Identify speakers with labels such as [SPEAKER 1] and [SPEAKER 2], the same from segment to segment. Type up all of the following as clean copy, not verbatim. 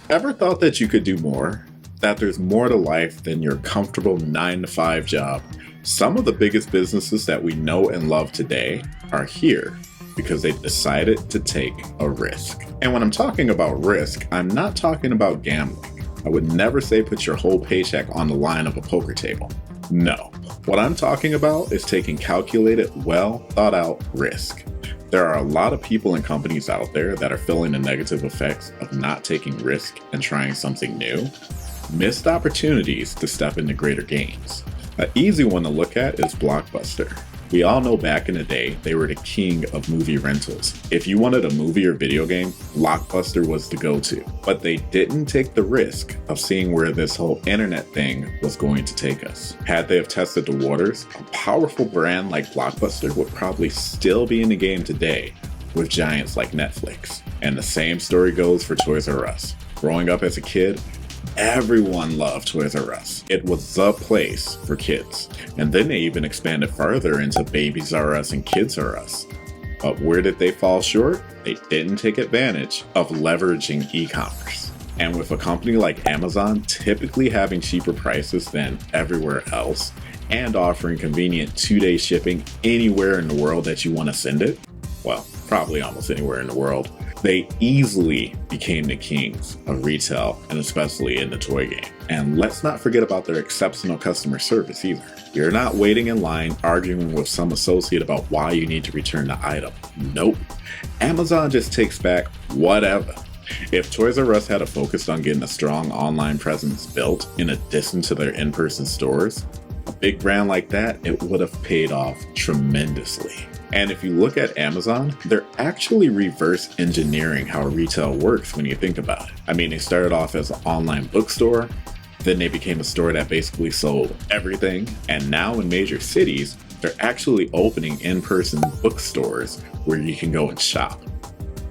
[SPEAKER 1] Ever thought that you could do more? That there's more to life than your comfortable 9 to 5 job? Some of the biggest businesses that we know and love today are here because they decided to take a risk. And when I'm talking about risk, I'm not talking about gambling. I would never say put your whole paycheck on the line of a poker table. No. What I'm talking about is taking calculated, well thought out risk. There are a lot of people and companies out there that are feeling the negative effects of not taking risk and trying something new. Missed opportunities to step into greater gains. An easy one to look at is Blockbuster. We all know back in the day, they were the king of movie rentals. If you wanted a movie or video game, Blockbuster was the go-to. But they didn't take the risk of seeing where this whole internet thing was going to take us. Had they have tested the waters, a powerful brand like Blockbuster would probably still be in the game today with giants like Netflix. And the same story goes for Toys R Us. Growing up as a kid, everyone loved Toys R Us. It was the place for kids. And then they even expanded further into Babies R Us and Kids R Us. But where did they fall short? They didn't take advantage of leveraging e-commerce. And with a company like Amazon typically having cheaper prices than everywhere else and offering convenient 2-day shipping anywhere in the world that you want to send it, well, probably almost anywhere in the world, they easily became the kings of retail and especially in the toy game. And let's not forget about their exceptional customer service either. You're not waiting in line arguing with some associate about why you need to return the item. Nope. Amazon just takes back whatever. If Toys R Us had focused on getting a strong online presence built in addition to their in-person stores, a big brand like that, it would have paid off tremendously. And if you look at Amazon, they're actually reverse engineering how retail works when you think about it. I mean, they started off as an online bookstore, then they became a store that basically sold everything, and now in major cities, they're actually opening in-person bookstores where you can go and shop.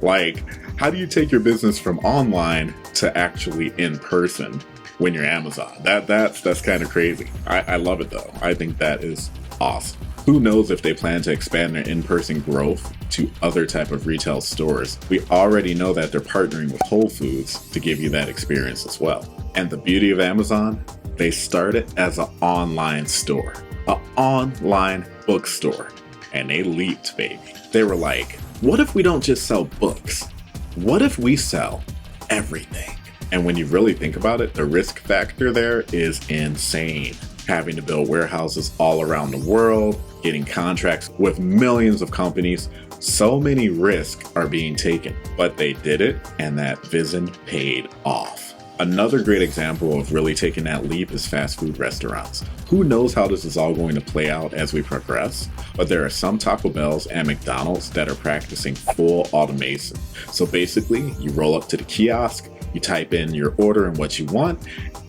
[SPEAKER 1] Like, how do you take your business from online to actually in person when you're Amazon? That's kind of crazy. I love it though. I think that is awesome. Who knows if they plan to expand their in-person growth to other type of retail stores. We already know that they're partnering with Whole Foods to give you that experience as well. And the beauty of Amazon, they started as an online store, an online bookstore, and they leaped, baby. They were like, what if we don't just sell books? What if we sell everything? And when you really think about it, the risk factor there is insane. Having to build warehouses all around the world, getting contracts with millions of companies. So many risks are being taken, but they did it, and that vision paid off. Another great example of really taking that leap is fast food restaurants. Who knows how this is all going to play out as we progress, but there are some Taco Bells and McDonald's that are practicing full automation. So basically, you roll up to the kiosk, you type in your order and what you want,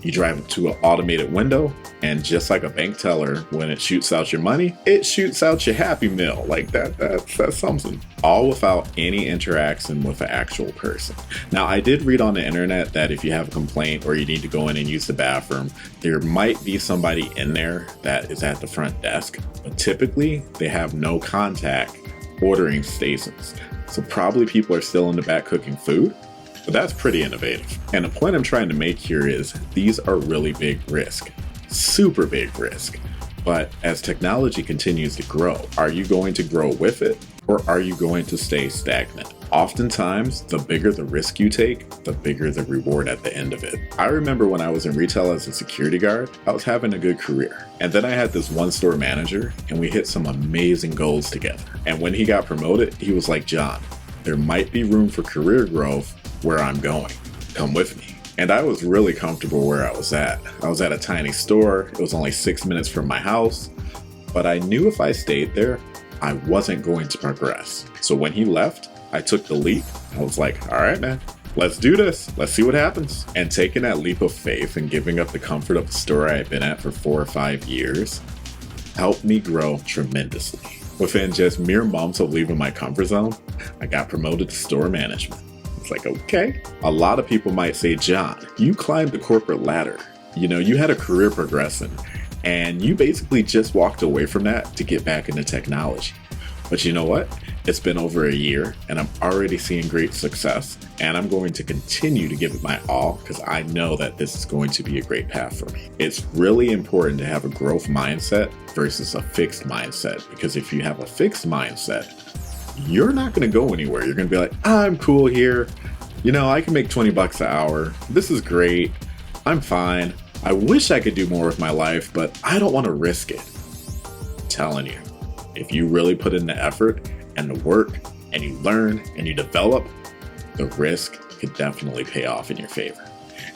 [SPEAKER 1] you drive it to an automated window, and just like a bank teller, when it shoots out your money, it shoots out your Happy Meal. Like that's something. All without any interaction with an actual person. Now, I did read on the internet that if you have a complaint or you need to go in and use the bathroom, there might be somebody in there that is at the front desk, but typically they have no contact ordering stations. So probably people are still in the back cooking food. But that's pretty innovative. And the point I'm trying to make here is these are really big risk, super big risk. But as technology continues to grow, are you going to grow with it or are you going to stay stagnant? Oftentimes, the bigger the risk you take, the bigger the reward at the end of it. I remember when I was in retail as a security guard, I was having a good career. And then I had this one store manager and we hit some amazing goals together. And when he got promoted, he was like, John, there might be room for career growth where I'm going. Come with me. And I was really comfortable where I was at. I was at a tiny store. It was only 6 minutes from my house, but I knew if I stayed there, I wasn't going to progress. So when he left, I took the leap. I was like, all right, man, let's do this. Let's see what happens. And taking that leap of faith and giving up the comfort of the store I had been at for 4 or 5 years helped me grow tremendously. Within just mere months of leaving my comfort zone, I got promoted to store management. It's like, okay. A lot of people might say, John, you climbed the corporate ladder. You know, you had a career progression and you basically just walked away from that to get back into technology. But you know what? It's been over a year and I'm already seeing great success, and I'm going to continue to give it my all because I know that this is going to be a great path for me. It's really important to have a growth mindset versus a fixed mindset, because if you have a fixed mindset, you're not going to go anywhere. You're going to be like, I'm cool here. You know, I can make 20 bucks an hour. This is great. I'm fine. I wish I could do more with my life, but I don't want to risk it. I'm telling you, if you really put in the effort and the work and you learn and you develop, the risk could definitely pay off in your favor.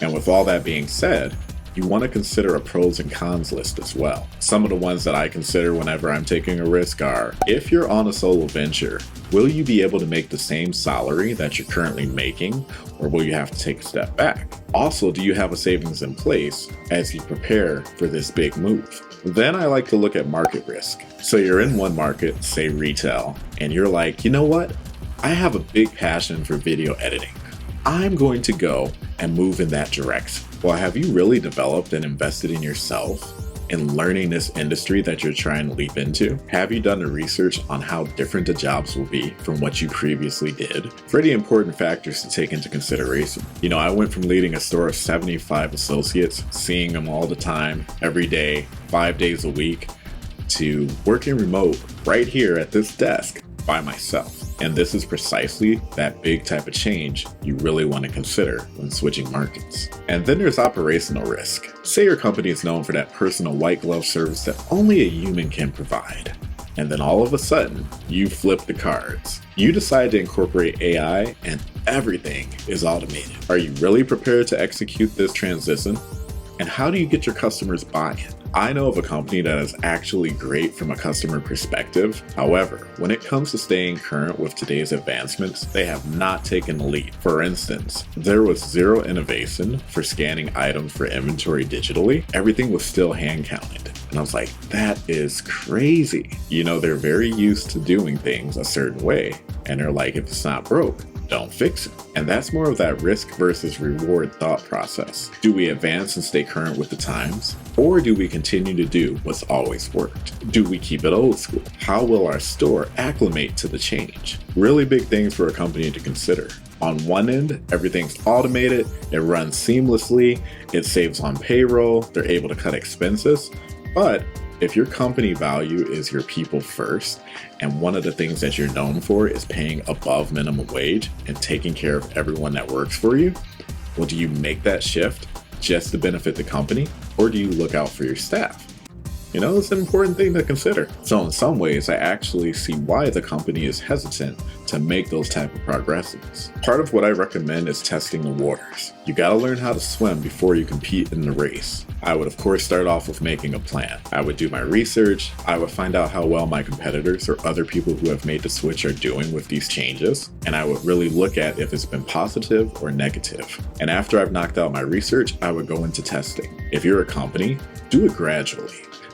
[SPEAKER 1] And with all that being said, you want to consider a pros and cons list as well. Some of the ones that I consider whenever I'm taking a risk are, if you're on a solo venture, will you be able to make the same salary that you're currently making, or will you have to take a step back? Also, do you have a savings in place as you prepare for this big move? Then I like to look at market risk. So you're in one market, say retail, and you're like, you know what? I have a big passion for video editing. I'm going to go and move in that direction. Well, have you really developed and invested in yourself in learning this industry that you're trying to leap into? Have you done the research on how different the jobs will be from what you previously did? Pretty important factors to take into consideration. You know, I went from leading a store of 75 associates, seeing them all the time, every day, 5 days a week, to working remote right here at this desk by myself. And this is precisely that big type of change you really want to consider when switching markets. And then there's operational risk. Say your company is known for that personal white glove service that only a human can provide. And then all of a sudden, you flip the cards. You decide to incorporate AI and everything is automated. Are you really prepared to execute this transition? And how do you get your customers buy-in? I know of a company that is actually great from a customer perspective. However, when it comes to staying current with today's advancements, they have not taken the lead. For instance, there was zero innovation for scanning items for inventory digitally. Everything was still hand counted. And I was like, that is crazy. You know, they're very used to doing things a certain way. And they're like, if it's not broke, don't fix it. And that's more of that risk versus reward thought process. Do we advance and stay current with the times? Or do we continue to do what's always worked? Do we keep it old school? How will our store acclimate to the change? Really big things for a company to consider. On one end, everything's automated, it runs seamlessly, it saves on payroll, they're able to cut expenses. But if your company value is your people first, and one of the things that you're known for is paying above minimum wage and taking care of everyone that works for you, well, do you make that shift just to benefit the company, or do you look out for your staff? You know, it's an important thing to consider. So in some ways, I actually see why the company is hesitant to make those type of progressions. Part of what I recommend is testing the waters. You gotta learn how to swim before you compete in the race. I would of course start off with making a plan. I would do my research. I would find out how well my competitors or other people who have made the switch are doing with these changes. And I would really look at if it's been positive or negative. And after I've knocked out my research, I would go into testing. If you're a company, do it gradually.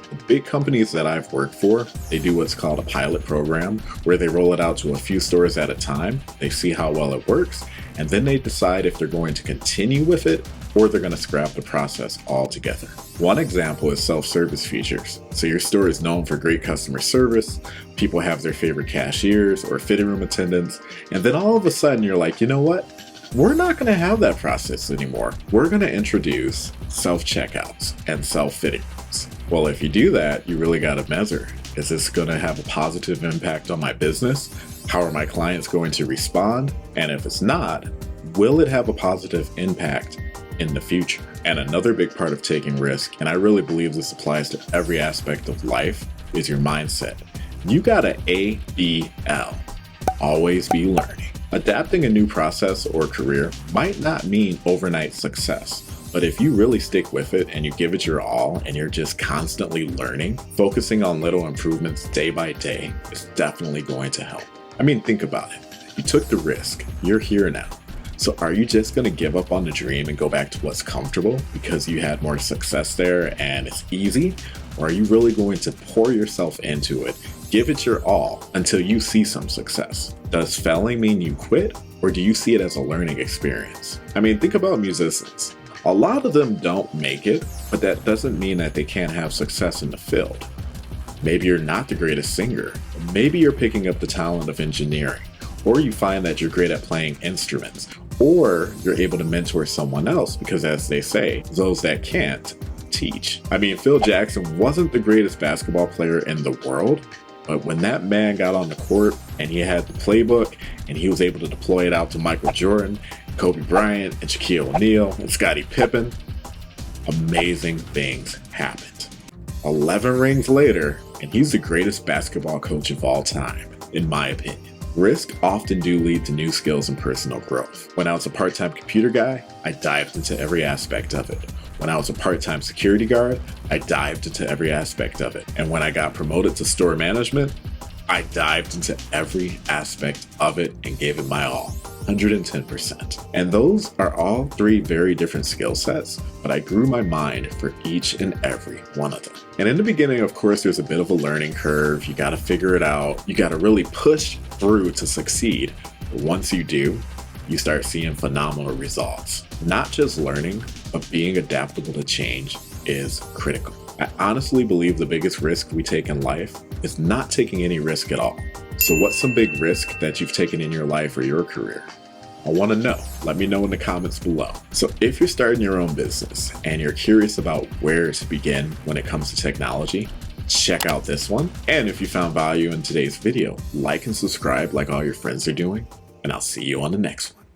[SPEAKER 1] The big companies that I've worked for, they do what's called a pilot program, where they roll it out to a few stores at a time. They see how well it works, and then they decide if they're going to continue with it or they're going to scrap the process altogether. One example is self-service features. So your store is known for great customer service, people have their favorite cashiers or fitting room attendants, and then all of a sudden you're like, you know what? We're not going to have that process anymore. We're going to introduce self-checkouts and self-fitting rooms. Well, if you do that, you really got to measure. Is this going to have a positive impact on my business? How are my clients going to respond? And if it's not, will it have a positive impact in the future? And another big part of taking risk, and I really believe this applies to every aspect of life, is your mindset. You got to ABL. Always be learning. Adapting a new process or career might not mean overnight success, but if you really stick with it and you give it your all and you're just constantly learning, focusing on little improvements day by day is definitely going to help. I mean, think about it. You took the risk. You're here now. So are you just going to give up on the dream and go back to what's comfortable because you had more success there and it's easy? Or are you really going to pour yourself into it, give it your all until you see some success? Does failing mean you quit, or do you see it as a learning experience? I mean, think about musicians. A lot of them don't make it, but that doesn't mean that they can't have success in the field. Maybe you're not the greatest singer. Maybe you're picking up the talent of engineering. Or you find that you're great at playing instruments. Or you're able to mentor someone else because, as they say, those that can't teach. I mean, Phil Jackson wasn't the greatest basketball player in the world, but when that man got on the court and he had the playbook and he was able to deploy it out to Michael Jordan, Kobe Bryant, and Shaquille O'Neal, and Scottie Pippen, amazing things happened. 11 rings later, and he's the greatest basketball coach of all time, in my opinion. Risk often do lead to new skills and personal growth. When I was a part-time computer guy, I dived into every aspect of it. When I was a part-time security guard, I dived into every aspect of it. And when I got promoted to store management, I dived into every aspect of it and gave it my all, 110%. And those are all three very different skill sets, but I grew my mind for each and every one of them. And in the beginning, of course, there's a bit of a learning curve. You got to figure it out. You got to really push through to succeed. But once you do, you start seeing phenomenal results. Not just learning, but being adaptable to change is critical. I honestly believe the biggest risk we take in life is not taking any risk at all. So what's some big risk that you've taken in your life or your career? I want to know. Let me know in the comments below. So if you're starting your own business and you're curious about where to begin when it comes to technology, check out this one. And if you found value in today's video, like and subscribe like all your friends are doing, and I'll see you on the next one.